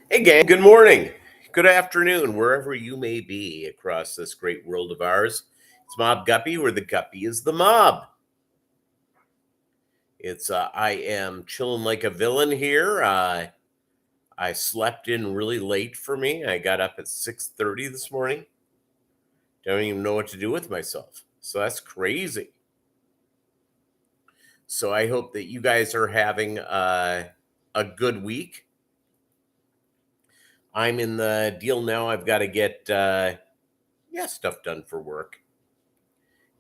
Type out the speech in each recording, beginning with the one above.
Hey, gang, good morning, good afternoon, wherever you may be across this great world of ours. It's Mob Guppy, where the Guppy is the mob. I am chilling like a villain here. I slept in really late for me. I got up at 6:30 this morning. Don't even know what to do with myself. So that's crazy. So I hope that you guys are having a good week. I'm in the deal now. I've got to get stuff done for work.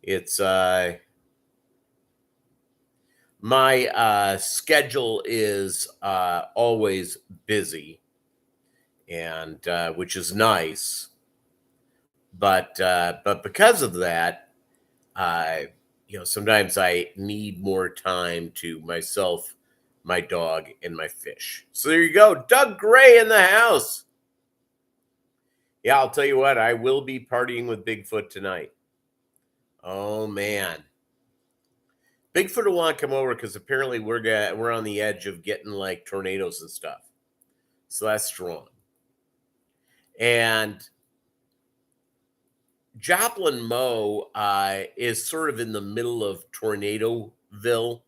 It's My schedule is always busy, and which is nice. But because of that, uh, sometimes I need more time to myself, my dog, and my fish. So there you go, Doug Gray in the house. Yeah, I'll tell you what, I will be partying with Bigfoot tonight. Oh man, Bigfoot will want to come over because apparently we're on the edge of getting like tornadoes and stuff. So that's strong. And Joplin Mo is sort of in the middle of Tornadoville.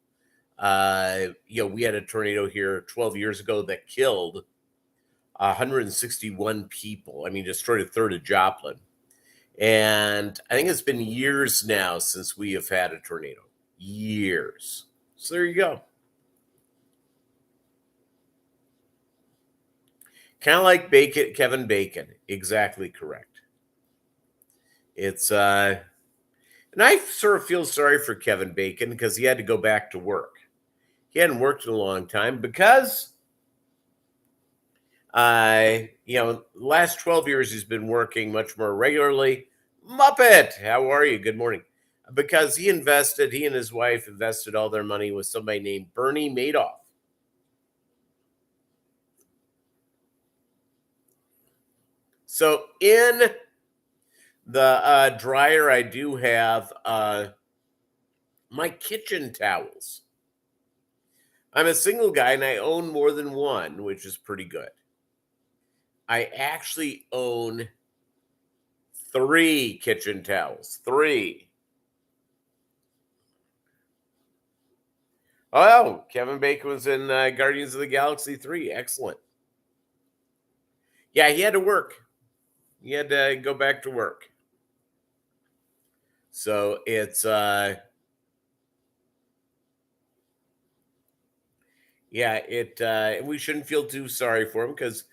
We had a tornado here 12 years ago that killed 161 people. I mean, destroyed a third of Joplin. And I think it's been years now since we have had a tornado. Years. So there you go. Kind of like Kevin Bacon. Exactly correct. It's and I sort of feel sorry for Kevin Bacon because he had to go back to work. He hadn't worked in a long time because last 12 years he's been working much more regularly. Muppet, how are you? Good morning. Because he and his wife invested all their money with somebody named Bernie Madoff. So in the dryer, I do have my kitchen towels. I'm a single guy and I own more than one, which is pretty good. I actually own 3 kitchen towels. 3. Oh, Kevin Bacon was in Guardians of the Galaxy 3. Excellent. Yeah, he had to work. He had to go back to work. So it's we shouldn't feel too sorry for him because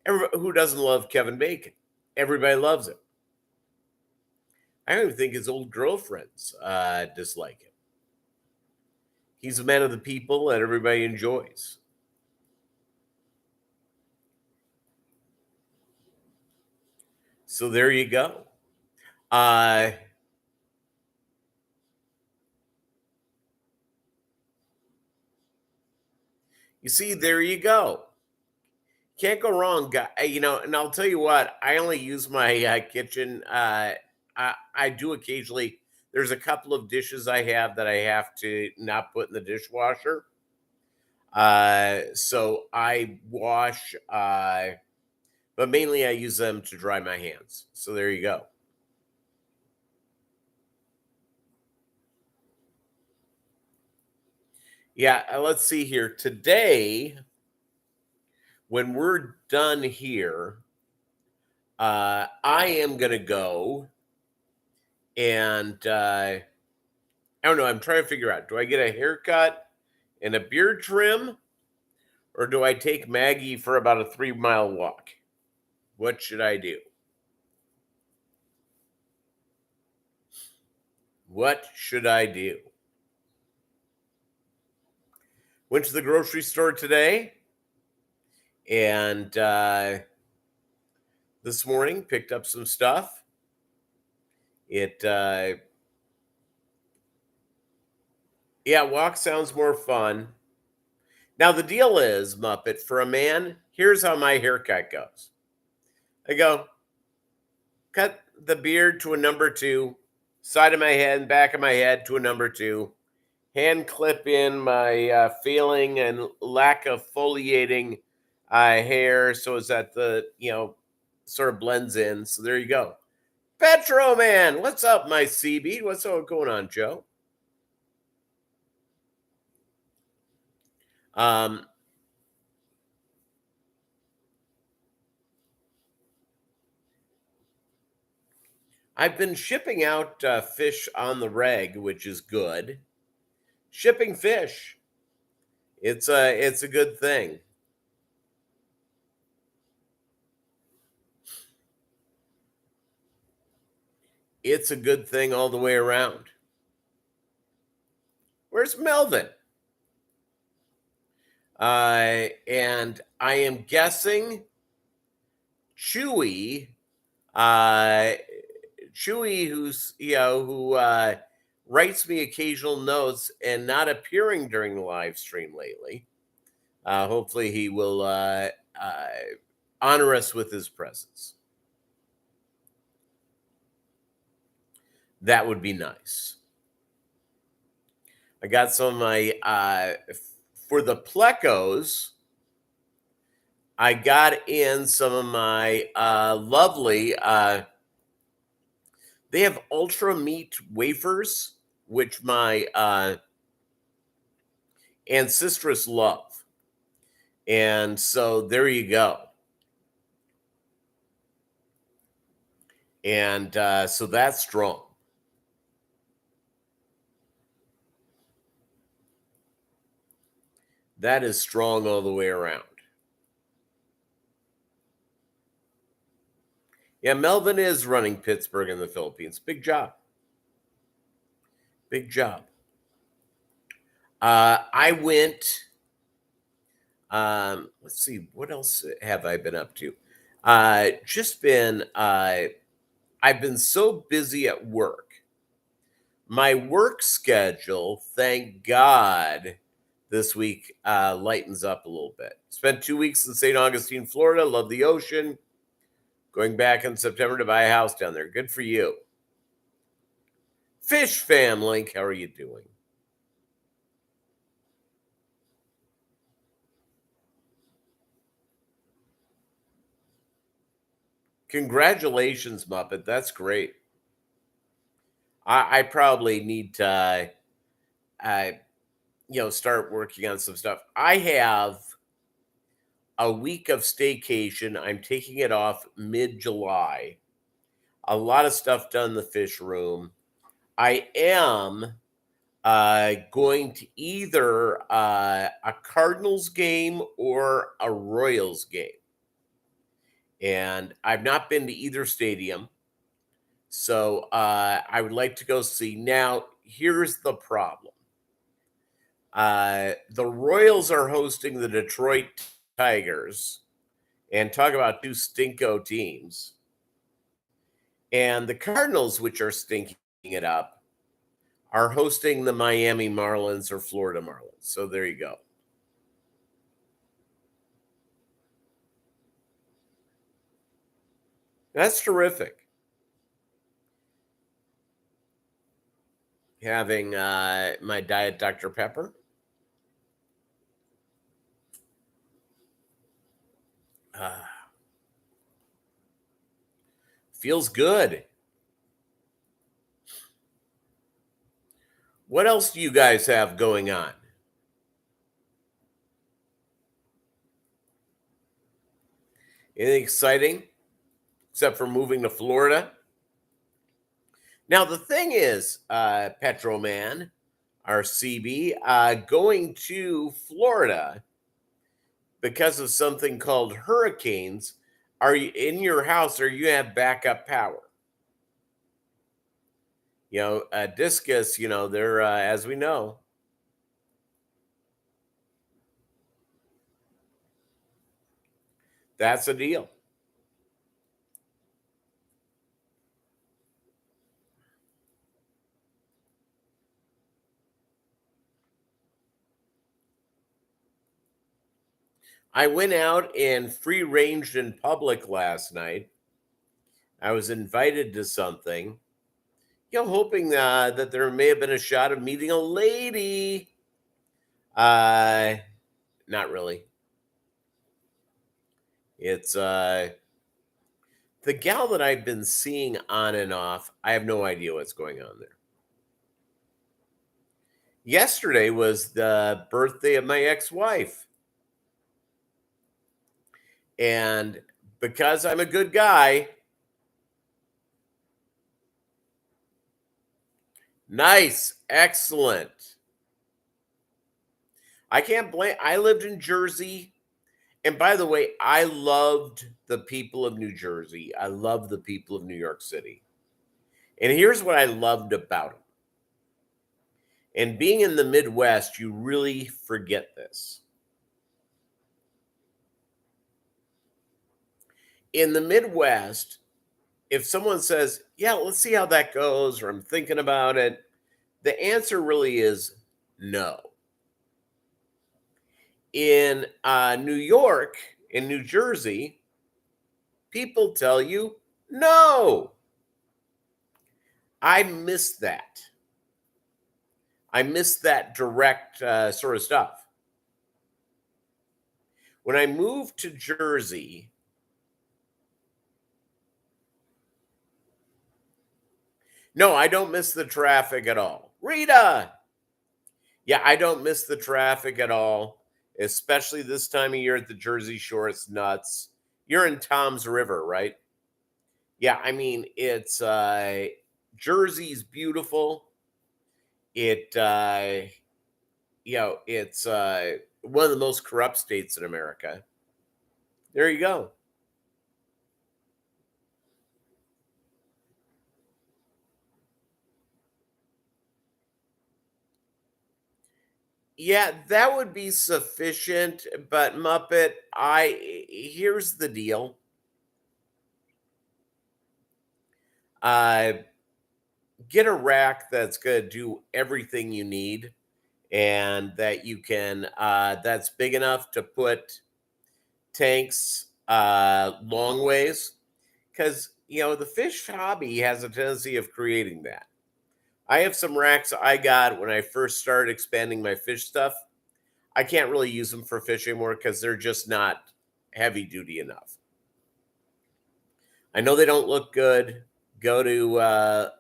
who doesn't love Kevin Bacon? Everybody loves him. I don't even think his old girlfriends dislike him. He's a man of the people that everybody enjoys. So there you go. You see, there you go. Can't go wrong, guy. And I'll tell you what. I only use my kitchen. I do occasionally. There's a couple of dishes I have that I have to not put in the dishwasher. So I wash. But mainly I use them to dry my hands. So there you go. Yeah, let's see here. Today, when we're done here, I am going to go and I don't know. I'm trying to figure out, do I get a haircut and a beard trim or do I take Maggie for about a 3-mile walk? What should I do? What should I do? Went to the grocery store today and this morning picked up some stuff. Walk sounds more fun. Now the deal is, Muppet, for a man, here's how my haircut goes. I go, cut the beard to a number 2, side of my head and back of my head to a number 2, hand clip in my failing and lack of foliating hair, so it's at the sort of blends in. So there you go. Petro Man, what's up, my CB? What's all going on, Joe? Um, I've been shipping out fish on the reg, which is good. Shipping fish, it's a good thing. It's a good thing all the way around. Where's Melvin? And I am guessing Chewy, uh, Chewy, who writes me occasional notes and not appearing during the live stream lately. Hopefully, he will honor us with his presence. That would be nice. I got some of my for the plecos. I got in some of my lovely. They have ultra meat wafers, which my ancestors love, and so there you go. And so that's strong. That is strong all the way around. Yeah, Melvin is running Pittsburgh in the Philippines. Big job. Big job. I went. Let's see, what else have I been up to? Just been. I've been so busy at work. My work schedule, thank God, this week lightens up a little bit. Spent 2 weeks in St. Augustine, Florida. Love the ocean. Going back in September to buy a house down there. Good for you. Fish family, how are you doing? Congratulations, Muppet. That's great. I probably need to, start working on some stuff. I have a week of staycation. I'm taking it off mid-July. A lot of stuff done in the fish room. I am going to either a Cardinals game or a Royals game. And I've not been to either stadium. So I would like to go see. Now, here's the problem. The Royals are hosting the Detroit Tigers, and talk about two stinko teams. And the Cardinals, which are stinking it up, are hosting the Miami Marlins or Florida Marlins. So there you go. That's terrific. Having my Diet Dr. Pepper. Feels good. What else do you guys have going on? Anything exciting except for moving to Florida? Now, the thing is, Petro Man, our CB, going to Florida because of something called hurricanes. Are you in your house or you have backup power? Discus, they're, as we know. That's a deal. I went out and free ranged in public last night. I was invited to something, hoping that there may have been a shot of meeting a lady. Not really. It's the gal that I've been seeing on and off. I have no idea what's going on there. Yesterday was the birthday of my ex-wife. And because I'm a good guy, nice, excellent. I can't blame. I lived in Jersey. And by the way, I loved the people of New Jersey. I love the people of New York City. And here's what I loved about them. And being in the Midwest, you really forget this. In the Midwest, if someone says, "Yeah, let's see how that goes," or "I'm thinking about it," the answer really is no. In New York, in New Jersey, people tell you no. I miss that. I miss that direct sort of stuff. When I moved to Jersey, no, I don't miss the traffic at all. Rita! Yeah, I don't miss the traffic at all, especially this time of year at the Jersey Shore. It's nuts. You're in Tom's River, right? Yeah, I mean, it's Jersey's beautiful. It it's one of the most corrupt states in America. There you go. Yeah, that would be sufficient, but Muppet, I here's the deal. Uh get a rack that's going to do everything you need and that you can that's big enough to put tanks long ways cuz the fish hobby has a tendency of creating that. I have some racks I got when I first started expanding my fish stuff. I can't really use them for fish anymore because they're just not heavy duty enough. I know they don't look good. Go to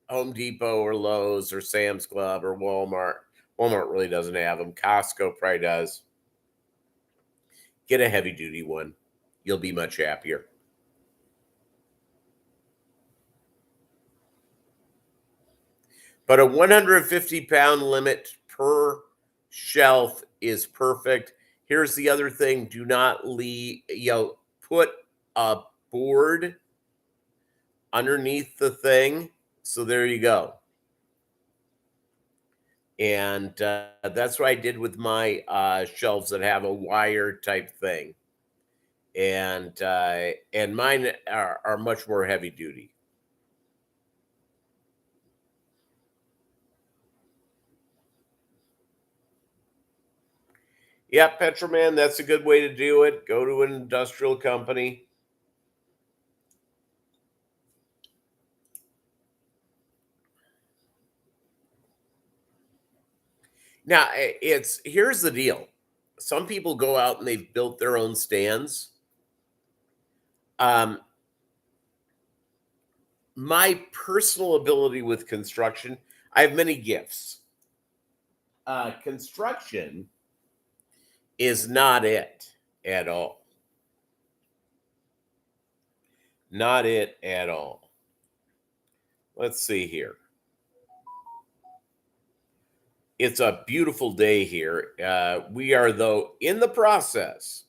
Home Depot or Lowe's or Sam's Club or Walmart. Walmart really doesn't have them. Costco probably does. Get a heavy duty one. You'll be much happier. But a 150-pound limit per shelf is perfect. Here's the other thing: do not leave. Put a board underneath the thing. So there you go. And that's what I did with my shelves that have a wire type thing, and mine are much more heavy duty. Yeah, Petroman, that's a good way to do it. Go to an industrial company. Now, it's here's the deal. Some people go out and they've built their own stands. Um, my personal ability with construction, I have many gifts. Construction is not it at all. Not it at all. Let's see here. It's a beautiful day here. We are, though, in the process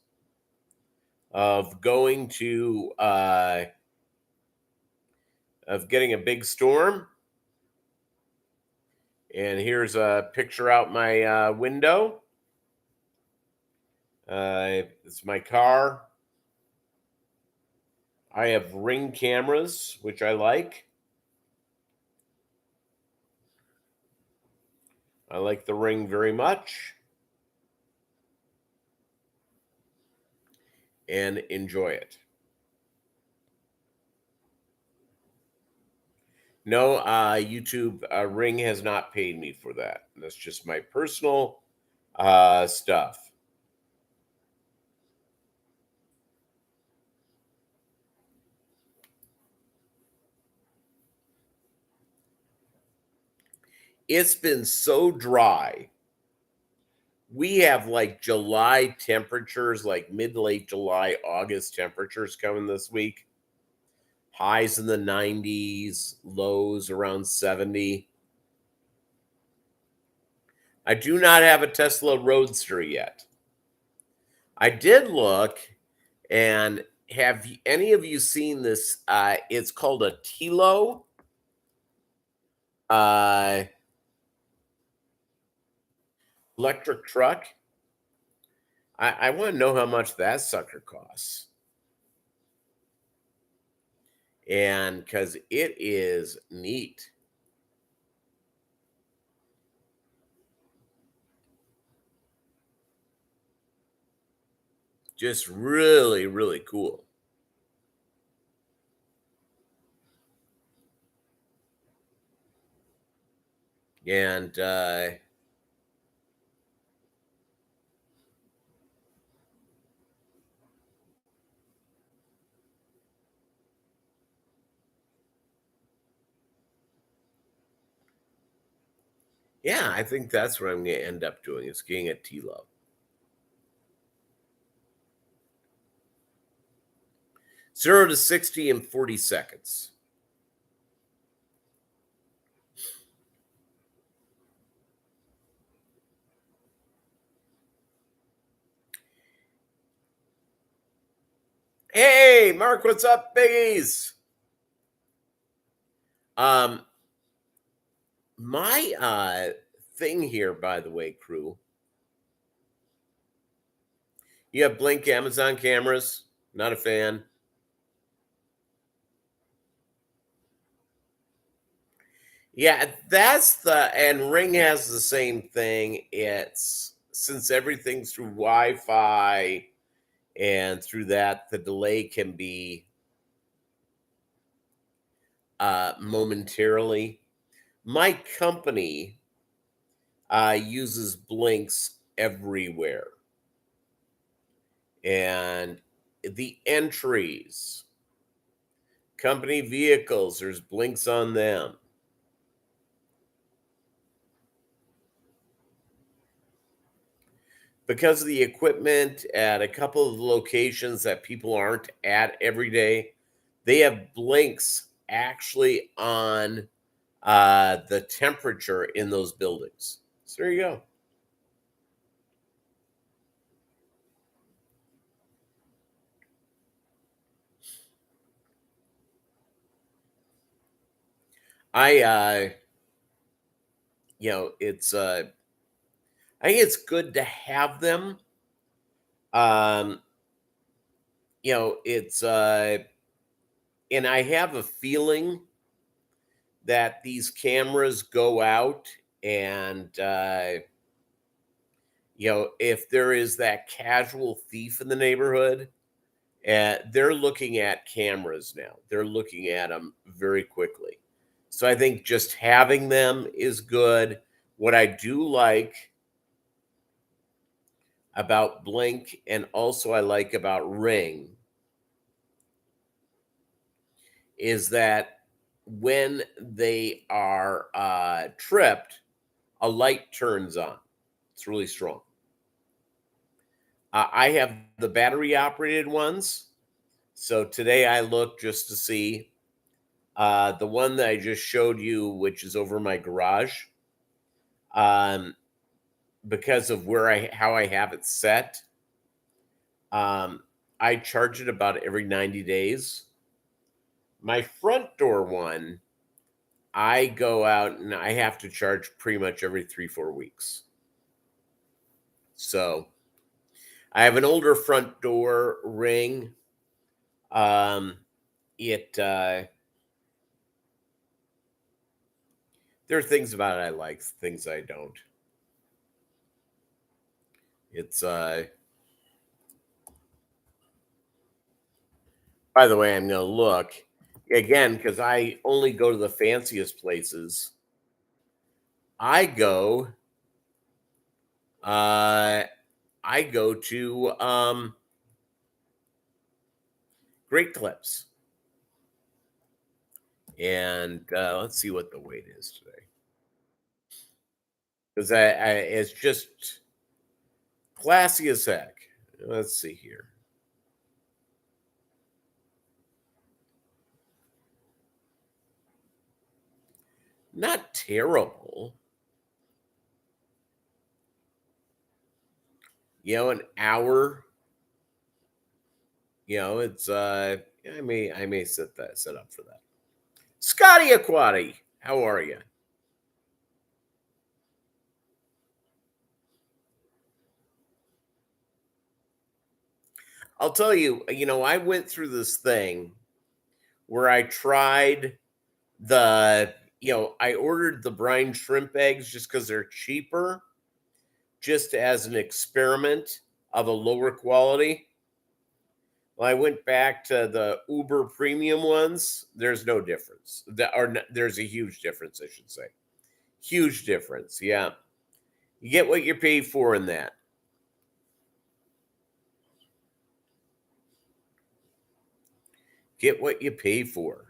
of going to of getting a big storm. And here's a picture out my window. It's my car. I have Ring cameras, which I like. I like the Ring very much and enjoy it. No, YouTube Ring has not paid me for that. That's just my personal stuff. it's been so dry. We have like July temperatures, like mid to late July, August temperatures coming this week. Highs in the 90s, lows around 70. I do not have a Tesla Roadster yet. I did look, and have any of you seen this? It's called a Tilo uh, electric truck. I want to know how much that sucker costs. And because it is neat. Just really, really cool. And yeah, I think that's what I'm going to end up doing is getting a Tilo. 0 to 60 in 40 seconds. Hey, Mark, what's up, biggies? My thing here, by the way, crew. You have Blink Amazon cameras. Not a fan. Yeah, that's and Ring has the same thing. It's since everything's through Wi-Fi and through that, the delay can be momentarily. My company uses blinks everywhere, and the entries, company vehicles, there's blinks on them. Because of the equipment at a couple of locations that people aren't at every day, they have blinks actually on the temperature in those buildings. So there you go. I it's I think it's good to have them. Um, it's and I have a feeling that these cameras go out and if there is that casual thief in the neighborhood, they're looking at cameras now. They're looking at them very quickly. So I think just having them is good. What I do like about Blink and also I like about Ring is that when they are tripped, a light turns on. It's really strong. I have the battery operated ones. So today I looked just to see the one that I just showed you, which is over my garage. Um, because of how I have it set, um, I charge it about every 90 days. My front door one, I go out and I have to charge pretty much every 3-4 weeks. So I have an older front door Ring. It There are things about it I like, things I don't. It's by the way, I'm gonna look again because I only go to the fanciest places. I go uh I go to Great Clips. And let's see what the weight is today. because it's just classy as heck. Let's see here. Not terrible. An hour. It's I may set up for that. Scotty Aquati, how are you? I'll tell you, I went through this thing where I tried I ordered the brine shrimp eggs just because they're cheaper, just as an experiment of a lower quality. Well, I went back to the Uber premium ones. There's no difference. There's a huge difference, I should say. Huge difference. Yeah. You get what you pay for in that. Get what you pay for.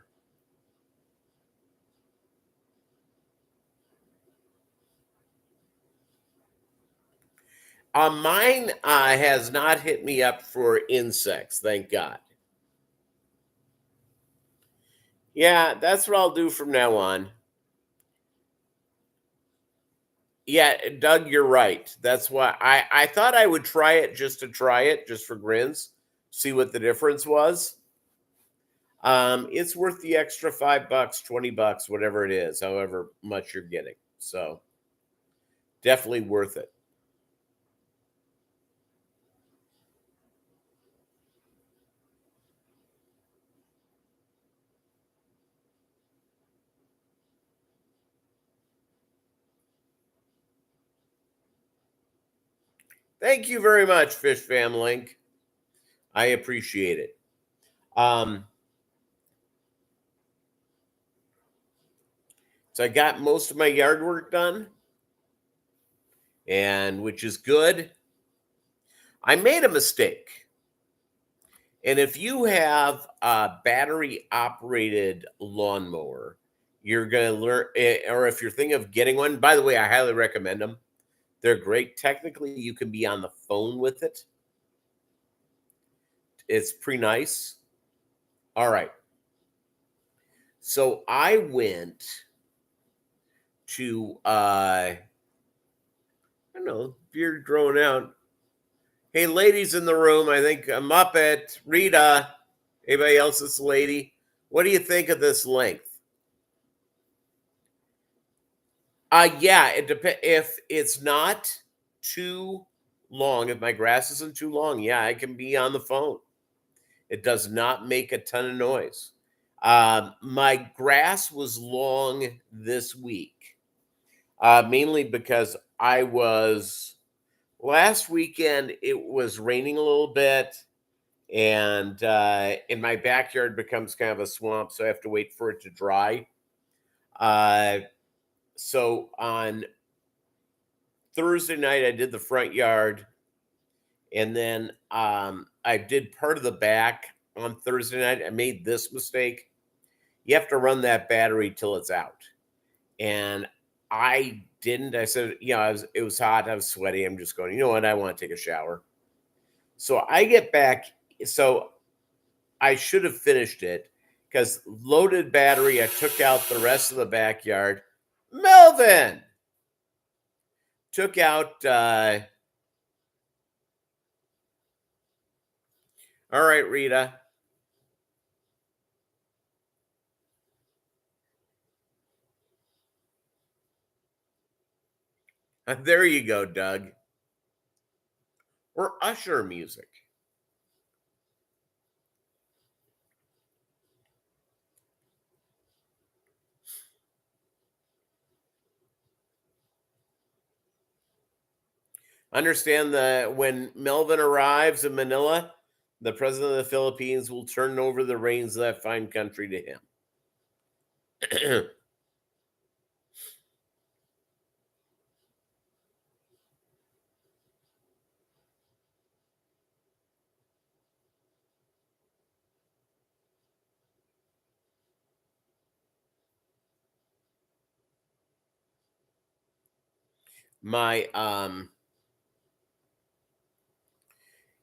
Mine has not hit me up for insects, thank God. Yeah, that's what I'll do from now on. Yeah, Doug, you're right. That's why I thought I would try it just to try it, just for grins, see what the difference was. It's worth the extra $5, $20, whatever it is, however much you're getting. So definitely worth it. Thank you very much, Fish Fam Link. I appreciate it. So I got most of my yard work done, and which is good. I made a mistake. And if you have a battery operated lawnmower, you're going to learn, or if you're thinking of getting one, by the way, I highly recommend them. They're great. Technically, you can be on the phone with it. It's pretty nice. All right. So I went to, I don't know, beard growing out. Hey, ladies in the room, I think Muppet, Rita, anybody else that's a lady, what do you think of this length? Yeah, it depends. If it's not too long, if my grass isn't too long, yeah, I can be on the phone. It does not make a ton of noise. My grass was long this week, mainly because I was last weekend. It was raining a little bit, and in my backyard becomes kind of a swamp, so I have to wait for it to dry. Uh, so on Thursday night, I did the front yard, and then I did part of the back on Thursday night. I made this mistake. You have to run that battery till it's out, and I didn't. I said, it was hot. I was sweaty. I'm just going. You know what? I want to take a shower. So I get back. So I should have finished it because loaded battery. I took out the rest of the backyard. Melvin took out. All right, Rita. There you go, Doug. Or Usher music. Understand that when Melvin arrives in Manila, the president of the Philippines will turn over the reins of that fine country to him. My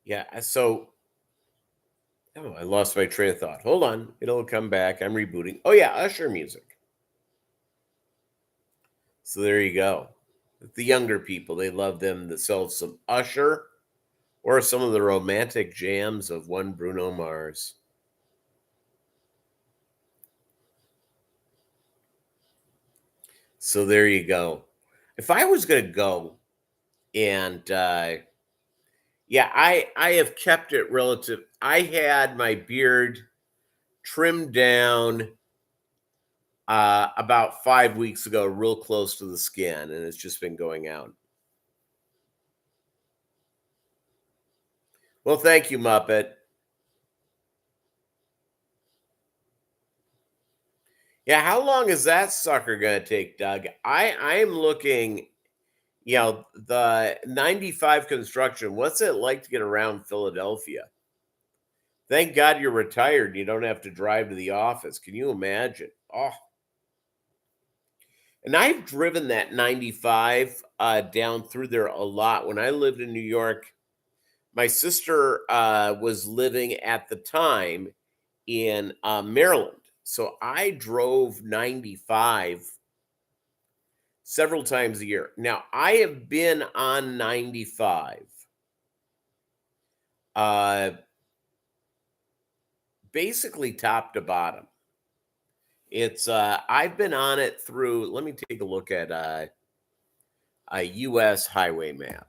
yeah, so oh, I lost my train of thought. Hold on, it'll come back. I'm rebooting. Oh yeah, Usher music. So there you go. The younger people, they love them themselves some Usher or some of the romantic jams of one Bruno Mars. So there you go. If I was going to go and yeah, I have kept it relative. I had my beard trimmed down about 5 weeks ago, real close to the skin, and it's just been going out. Well, thank you, Muppet. Yeah, how long is that sucker gonna take, Doug? I'm looking, the 95 construction. What's it like to get around Philadelphia? Thank God you're retired. You don't have to drive to the office. Can you imagine? Oh, and I've driven that 95 down through there a lot. When I lived in New York, my sister was living at the time in Maryland. So I drove 95 several times a year. Now, I have been on 95 uh, basically top to bottom. It's I've been on it through, let me take a look at a US highway map.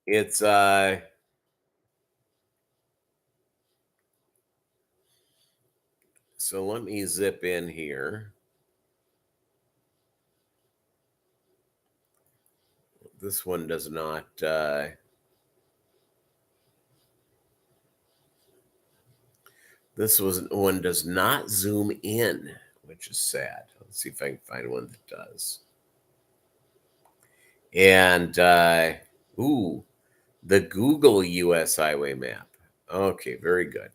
It's so let me zip in here. This one does not this one does not zoom in, which is sad. Let's see if I can find one that does. And ooh, the Google US highway map. Okay, very good.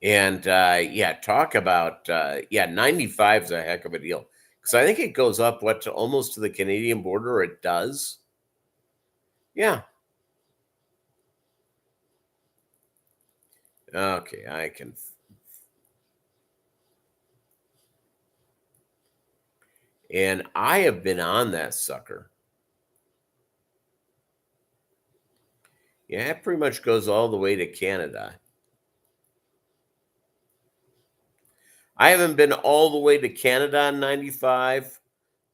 And yeah, talk about yeah, 95 is a heck of a deal. Because I think it goes up what to almost to the Canadian border. It does. Yeah. Okay, I can. And I have been on that sucker. Yeah, it pretty much goes all the way to Canada. I haven't been all the way to Canada on 95,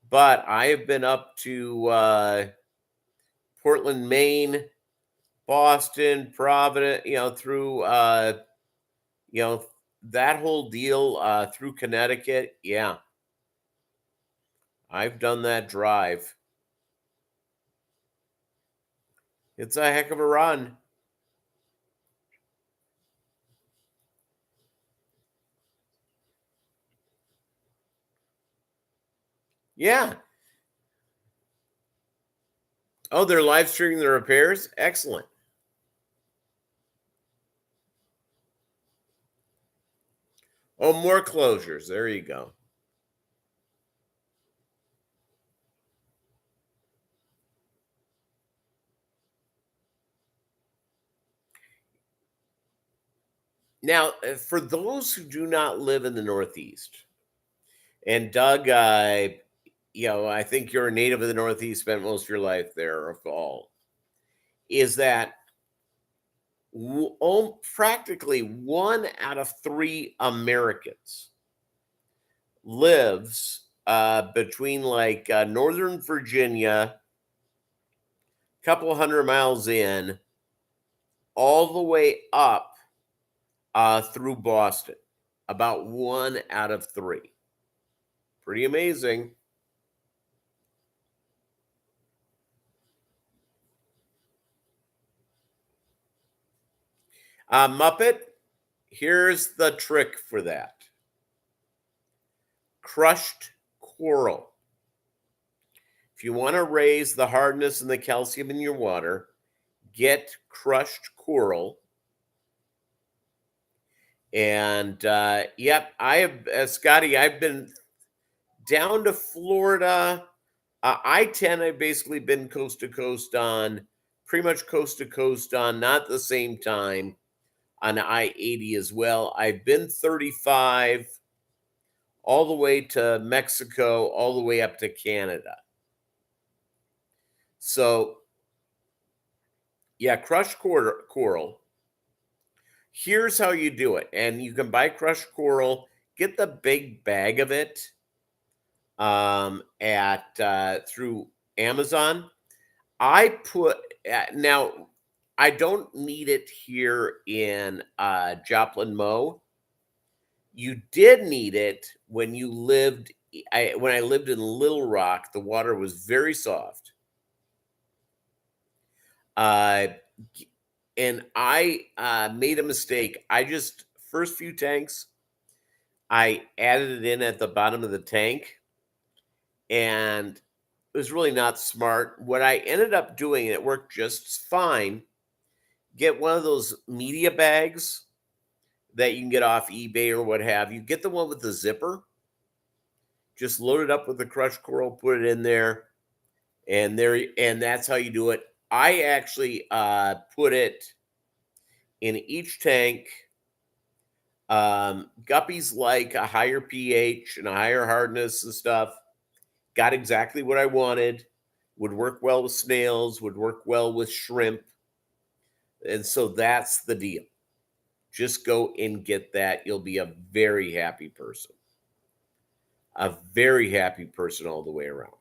but I have been up to Portland, Maine, Boston, Providence, through you know, that whole deal through Connecticut. Yeah, I've done that drive. It's a heck of a run. Yeah. Oh, they're live streaming the repairs? Excellent. Oh, more closures. There you go. Now, for those who do not live in the Northeast, and Doug, I think you're a native of the Northeast, spent most of your life there, of all, is that practically 1 out of 3 Americans lives between like Northern Virginia, a couple hundred miles in, all the way up through Boston. About 1 out of 3. Pretty amazing. Muppet, here's the trick for that. Crushed coral. If you want to raise the hardness and the calcium in your water, get crushed coral. And yep, I have, Scotty, I've been down to Florida. I-10, I've basically been coast to coast on, pretty much coast to coast on, not the same time, on I-80 as well. I've been 35 all the way to Mexico, all the way up to Canada. So, yeah, crushed coral. Here's how you do it. And you can buy crushed coral, get the big bag of it at through Amazon. I put now I don't need it here in Joplin, Mo. You did need it when you lived. When I lived in Little Rock, the water was very soft. And I made a mistake. I just first few tanks, I added it in at the bottom of the tank, and it was really not smart. What I ended up doing, and it worked just fine. Get one of those media bags that you can get off eBay or what have you. Get the one with the zipper. Just load it up with the crushed coral, put it in there, and that's how you do it. I actually put it in each tank. Guppies like a higher pH and a higher hardness and stuff. Got exactly what I wanted. Would work well with snails, would work well with shrimp. And so that's the deal. Just go and get that. You'll be a very happy person. A very happy person all the way around.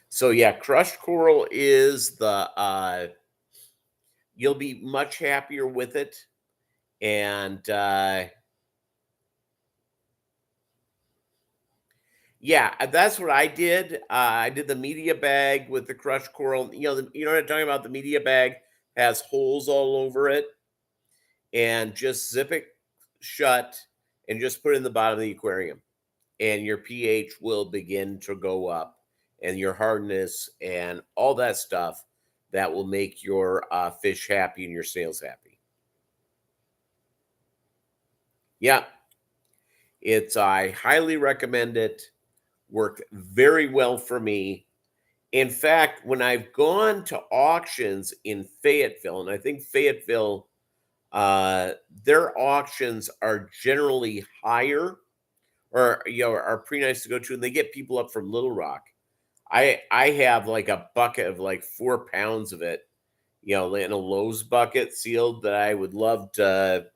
So yeah, crushed coral is the you'll be much happier with it. And yeah, that's what I did. I did the media bag with the crushed coral. You know, you know what I'm talking about? The media bag has holes all over it, and just zip it shut and just put it in the bottom of the aquarium, and your pH will begin to go up, and your hardness and all that stuff that will make your fish happy and your snails happy. Yeah, I highly recommend it. Worked very well for me. In fact, when I've gone to auctions in Fayetteville, and I think Fayetteville, their auctions are generally higher, or are pretty nice to go to, and they get people up from Little Rock. I have like a bucket of like 4 pounds of it, in a Lowe's bucket sealed, that I would love to,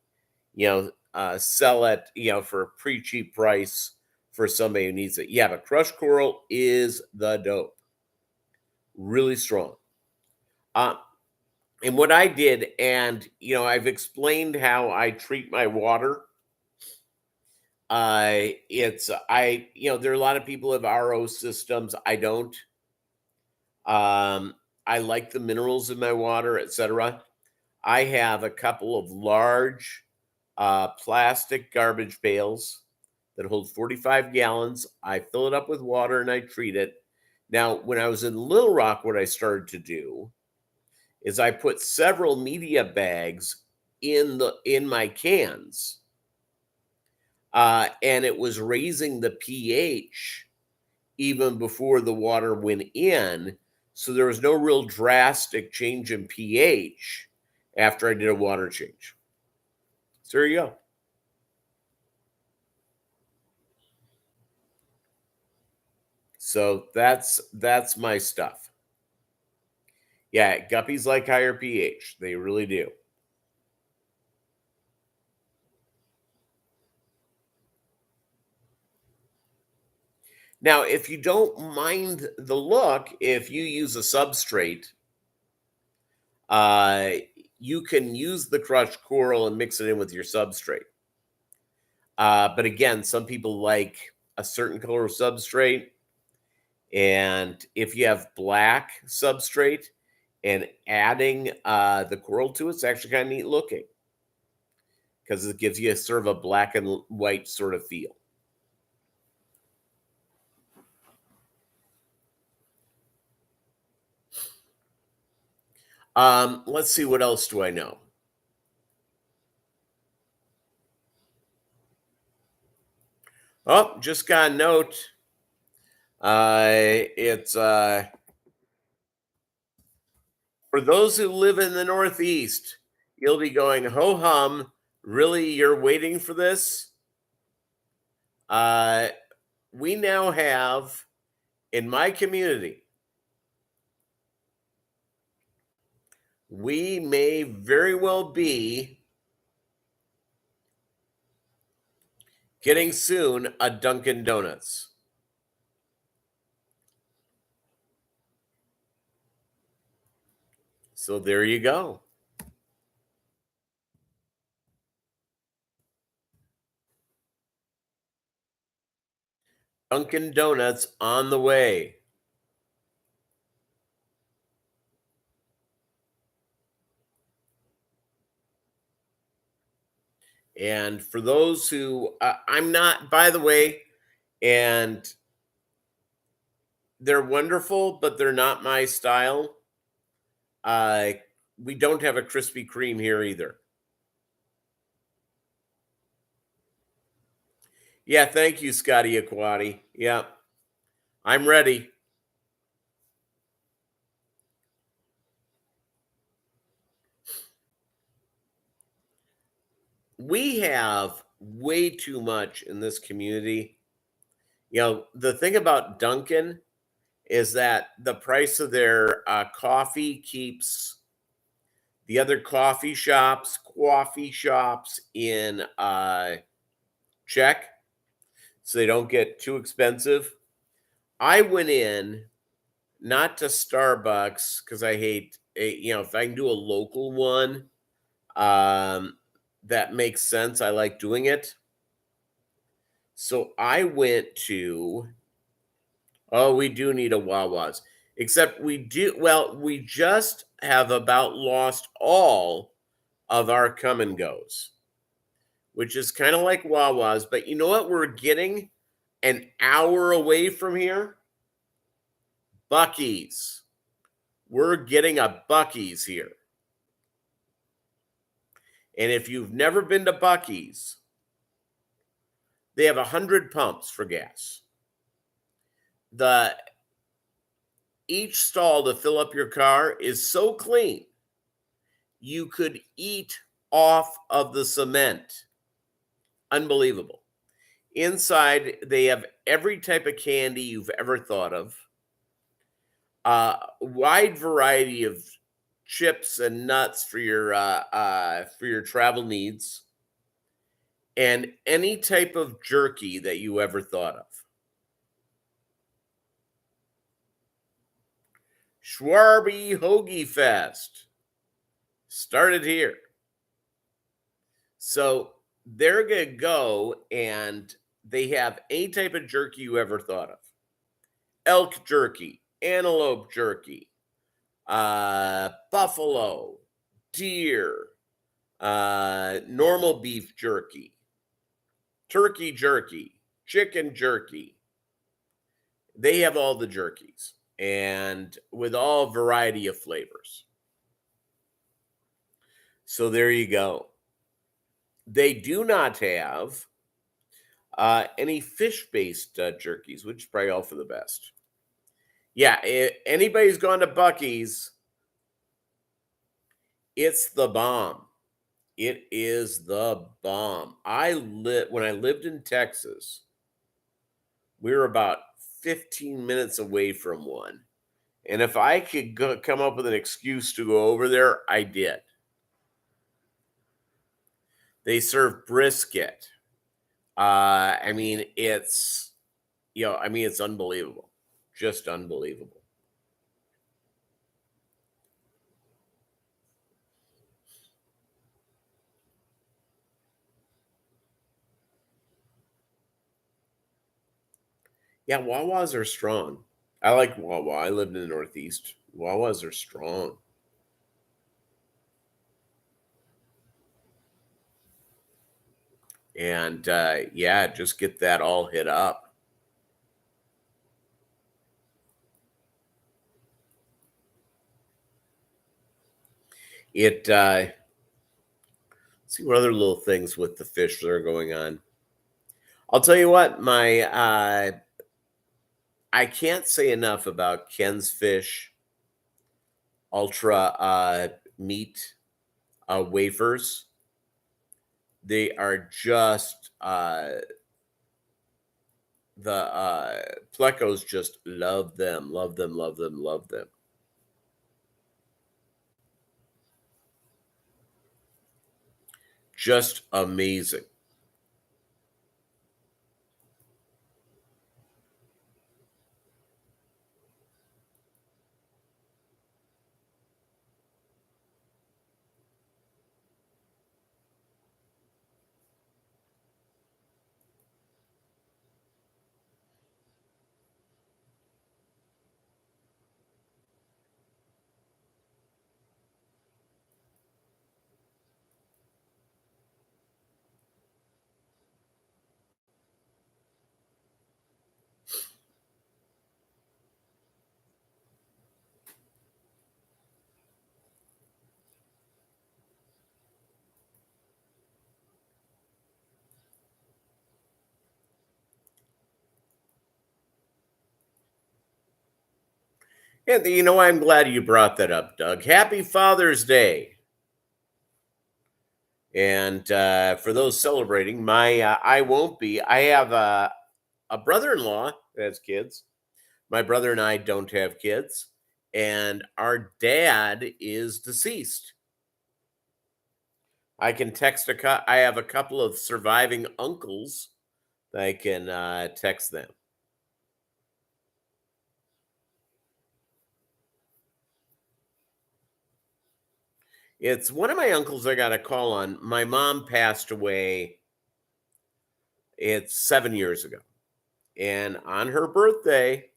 sell it, for a pretty cheap price for somebody who needs it. Yeah, but crushed coral is the dope. Really strong. And what I did, and I've explained how I treat my water. There are a lot of people who have RO systems. I don't. I like the minerals in my water, etc. I have a couple of large plastic garbage pails that hold 45 gallons. I fill it up with water and I treat it. Now, when I was in Little Rock, what I started to do is I put several media bags in my cans, and it was raising the pH even before the water went in. So there was no real drastic change in pH after I did a water change. So there you go. So that's my stuff. Yeah, guppies like higher pH. They really do. Now, if you don't mind the look, if you use a substrate, you can use the crushed coral and mix it in with your substrate. But again, some people like a certain color of substrate. And if you have black substrate, and adding the coral to it's actually kind of neat looking because it gives you a sort of a black and white sort of feel. Let's see, what else do I know? Oh, just got a note. It's for those who live in the Northeast, you'll be going, ho hum. Really, you're waiting for this? Uh, we now have in my community, we may very well be getting soon a Dunkin' Donuts. So there you go. Dunkin' Donuts on the way. And for those who, I'm not, by the way, and they're wonderful, but they're not my style. Uh, we don't have a Krispy Kreme here either. Yeah, thank you, Scotty Aquati. Yeah, I'm ready. We have way too much in this community. You know, the thing about Dunkin' is that the price of their coffee keeps the other coffee shops in check, so they don't get too expensive. I went in not to Starbucks because I hate, you know, if I can do a local one, um, that makes sense. I like doing it. So I went to, oh, we do need a Wawa's. Except we do, well, we just have about lost all of our come and goes, which is kind of like Wawa's. But you know what? We're getting an hour away from here? Bucky's. We're getting a Bucky's here. And if you've never been to Bucky's, they have 100 pumps for gas. The each stall to fill up your car is so clean, you could eat off of the cement. Unbelievable. Inside, they have every type of candy you've ever thought of. Wide variety of chips and nuts for your travel needs, and any type of jerky that you ever thought of. Schwarby Hoagie Fest started here. So they're going to go and they have any type of jerky you ever thought of: elk jerky, antelope jerky, buffalo, deer, normal beef jerky, turkey jerky, chicken jerky. They have all the jerkies and with all variety of flavors. So there you go. They do not have any fish-based jerkies, which is probably all for the best. Yeah, anybody's gone to Bucky's, it's the bomb. It is the bomb. When I lived in Texas, we were about 15 minutes away from one. And if I could come up with an excuse to go over there, I did. They serve brisket. I mean, it's, it's unbelievable. Just unbelievable. Yeah, Wawas are strong. I like Wawa. I lived in the Northeast. Wawas are strong. and yeah, just get that all hit up. It see what other little things with the fish that are going on. I'll tell you what, my I can't say enough about Ken's Fish Ultra meat wafers. They are just the Plecos just love them, love them, love them, love them. Just amazing. And you know, I'm glad you brought that up, Doug. Happy Father's Day. And for those celebrating, my I won't be. I have a brother-in-law that has kids. My brother and I don't have kids, and our dad is deceased. I can text I have a couple of surviving uncles that I can text them. It's one of my uncles I got a call on. My mom passed away. It's 7 years ago, and on her birthday,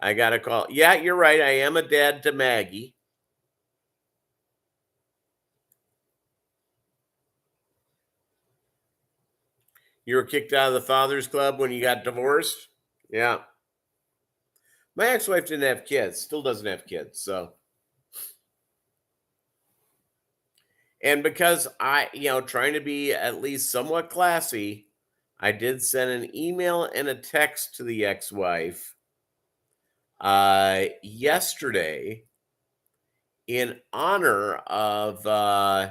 I got a call. Yeah, you're right. I am a dad to Maggie. You were kicked out of the Fathers Club when you got divorced? Yeah. My ex-wife didn't have kids, still doesn't have kids. So, and because trying to be at least somewhat classy, I did send an email and a text to the ex-wife yesterday in honor of uh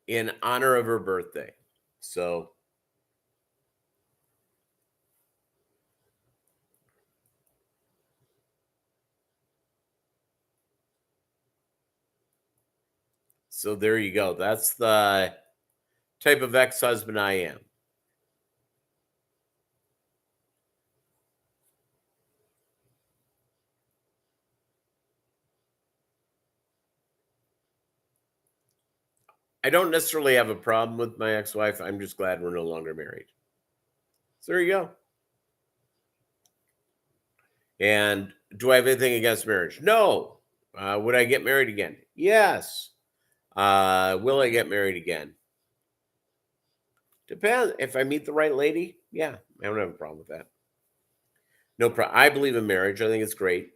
in honor of her birthday. So there you go. That's the type of ex-husband I am. I don't necessarily have a problem with my ex-wife. I'm just glad we're no longer married. So there you go. And do I have anything against marriage? No. Would I get married again? Yes. Will I get married again? Depends. If I meet the right lady, yeah, I don't have a problem with that. No problem. I believe in marriage. I think it's great.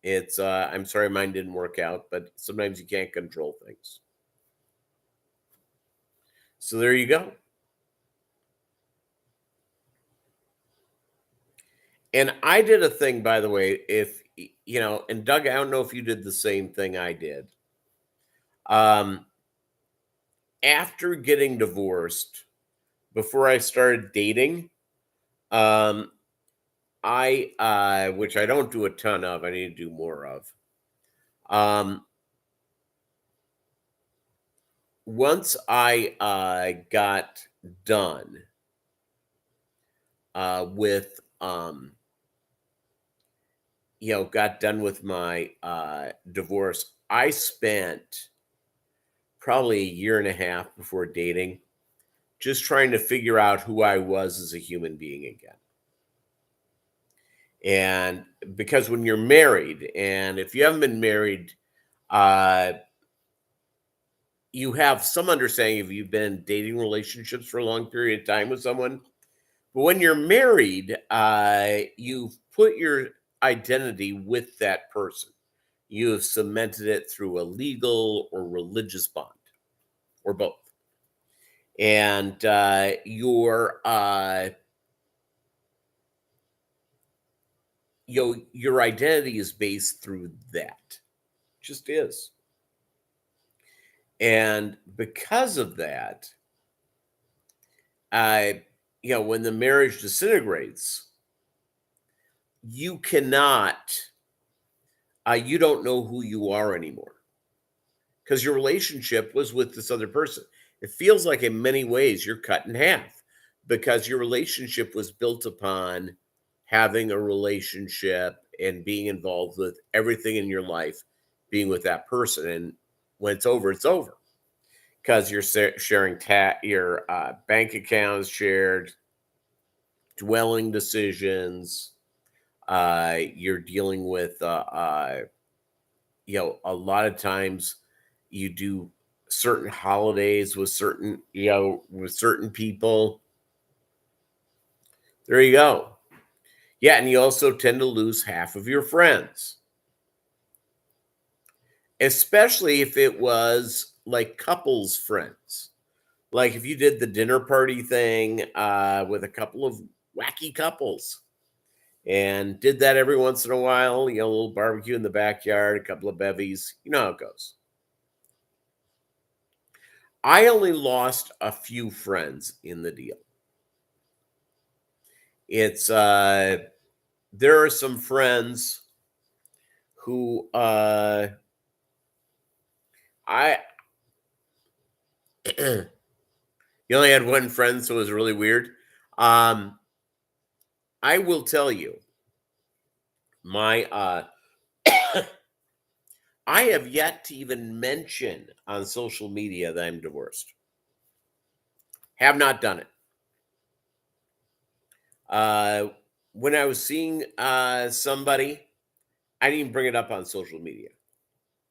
It's I'm sorry mine didn't work out, but sometimes you can't control things. So there you go. And I did a thing, by the way, if and Doug, I don't know if you did the same thing I did. After getting divorced, before I started dating, um, I which I don't do a ton of, I need to do more of. Once I got done with got done with my divorce, I spent probably a year and a half before dating just trying to figure out who I was as a human being again. And because when you're married, and if you haven't been married, Uh, you have some understanding if you've been in dating relationships for a long period of time with someone. But when you're married, you've put your identity with that person. You have cemented it through a legal or religious bond, or both. And your identity is based through that. Just is. And because of that, when the marriage disintegrates, you cannot, you don't know who you are anymore because your relationship was with this other person. It feels like in many ways you're cut in half because your relationship was built upon having a relationship and being involved with everything in your life, being with that person. And when it's over, because you're sharing your bank accounts, shared dwelling decisions. You're dealing with, a lot of times you do certain holidays with certain people. There you go. Yeah, and you also tend to lose half of your friends, especially if it was like couples friends. Like if you did the dinner party thing with a couple of wacky couples and did that every once in a while, a little barbecue in the backyard, a couple of bevies, you know how it goes. I only lost a few friends in the deal. It's there are some friends who I you only had one friend, so it was really weird. Um, I will tell you, my I have yet to even mention on social media that I'm divorced. Have not done it. When I was seeing somebody, I didn't even bring it up on social media.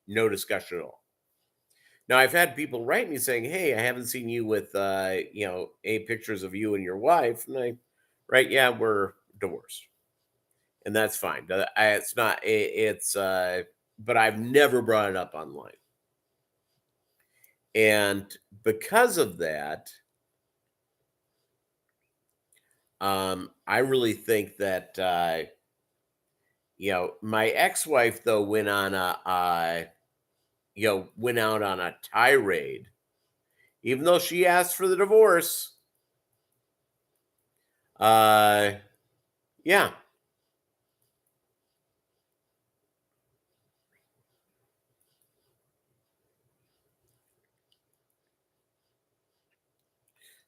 No discussion at all. Now I've had people write me saying, "Hey, I haven't seen you with pictures of you and your wife," and I, right? Yeah, we're divorced, and that's fine. It's not. But I've never brought it up online, and because of that, I really think that my ex-wife though went out on a tirade, even though she asked for the divorce. Uh, yeah.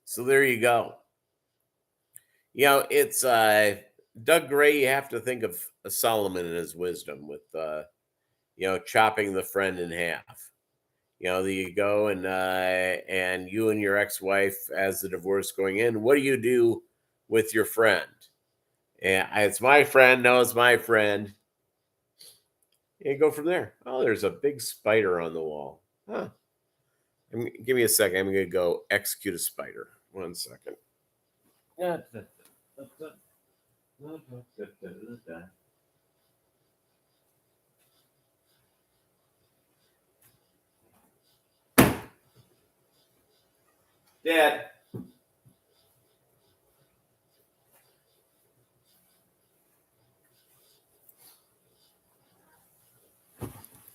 So there you go. It's Doug Gray. You have to think of Solomon and his wisdom with chopping the friend in half. There you go, and you and your ex-wife, as the divorce going in, what do you do with your friend? And it's my friend. No, it's my friend. And go from there. Oh, there's a big spider on the wall. Huh. Give me a second. I'm going to go execute a spider. 1 second. Dad.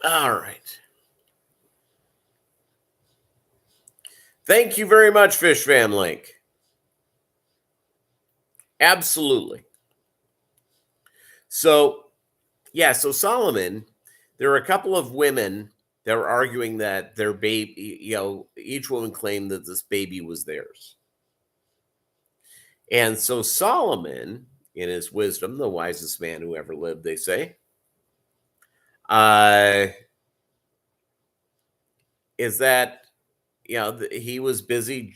All right. Thank you very much, Fish Fam Link. Absolutely. So, so Solomon, there are a couple of women that were arguing that their baby, each woman claimed that this baby was theirs. And so Solomon, in his wisdom, the wisest man who ever lived, they say, is that, he was busy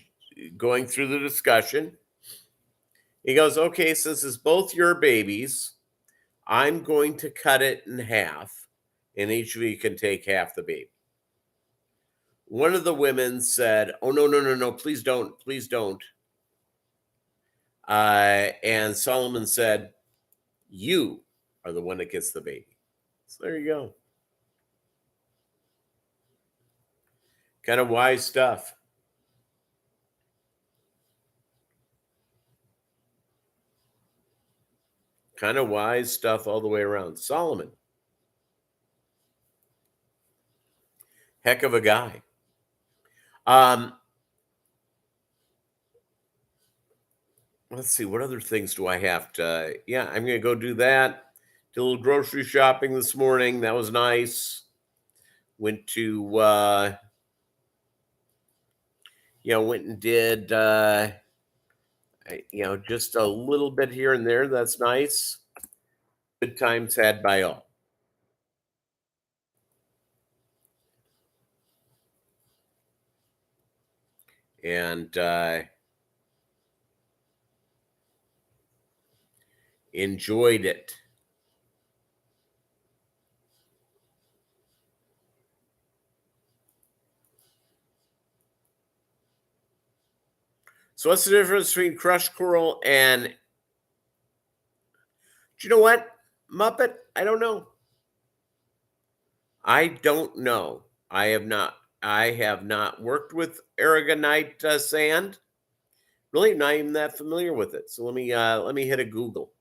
going through the discussion. He goes, okay, since it's both your babies, I'm going to cut it in half and each of you can take half the baby. One of the women said, "Oh, no, no, no, no, please don't, please don't." And Solomon said, "You are the one that gets the baby." So there you go. Kind of wise stuff. Kind of wise stuff all the way around. Solomon, heck of a guy. Um, let's see, what other things do I have to? Yeah, I'm going to go do that. Did a little grocery shopping this morning. That was nice. Went to, went and did, just a little bit here and there. That's nice. Good times had by all. And enjoyed it. So what's the difference between crushed coral and, do you know what, Muppet? I don't know. I don't know. I have not worked with aragonite sand. Really not even that familiar with it. So let me hit a Google.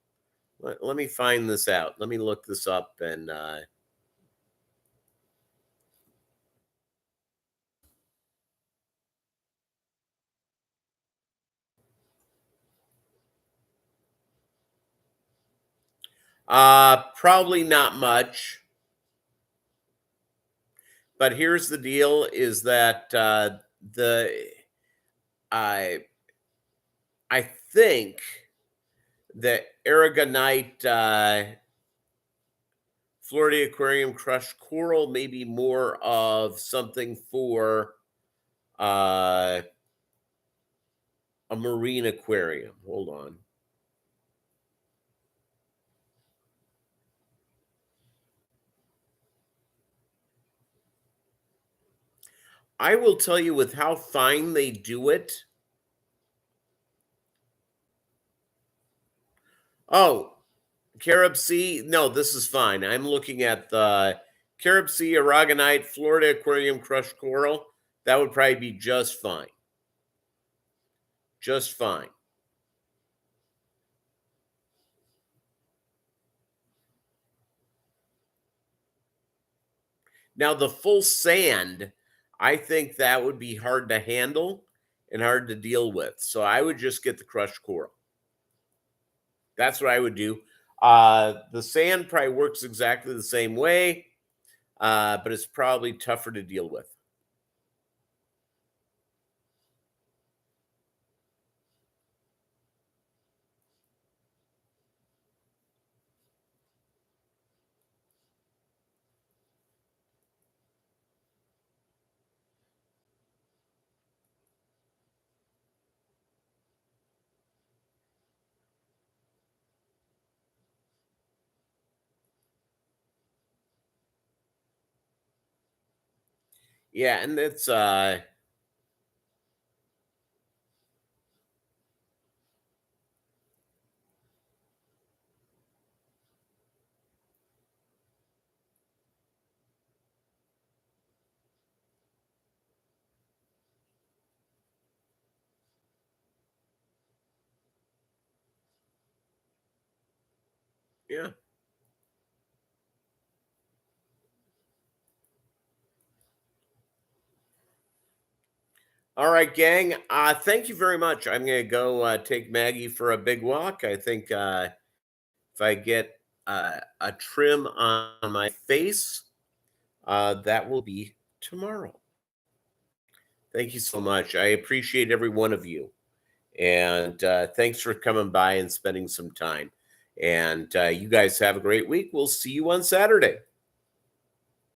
Let me find this out. Let me look this up and probably not much. But here's the deal: is that I I think that aragonite Florida aquarium crushed coral may be more of something for uh, a marine aquarium. Hold on. I will tell you, with how fine they do it. Oh, Carib Sea. No, this is fine. I'm looking at the Carib Sea aragonite Florida aquarium crushed coral. That would probably be just fine. Just fine. Now, the full sand, I think that would be hard to handle and hard to deal with. So I would just get the crushed coral. That's what I would do. The sand probably works exactly the same way, but it's probably tougher to deal with. Yeah, and it's yeah. All right, gang. Thank you very much. I'm gonna go take Maggie for a big walk. I think if I get a trim on my face, that will be tomorrow. Thank you so much. I appreciate every one of you. And thanks for coming by and spending some time. And you guys have a great week. We'll see you on Saturday.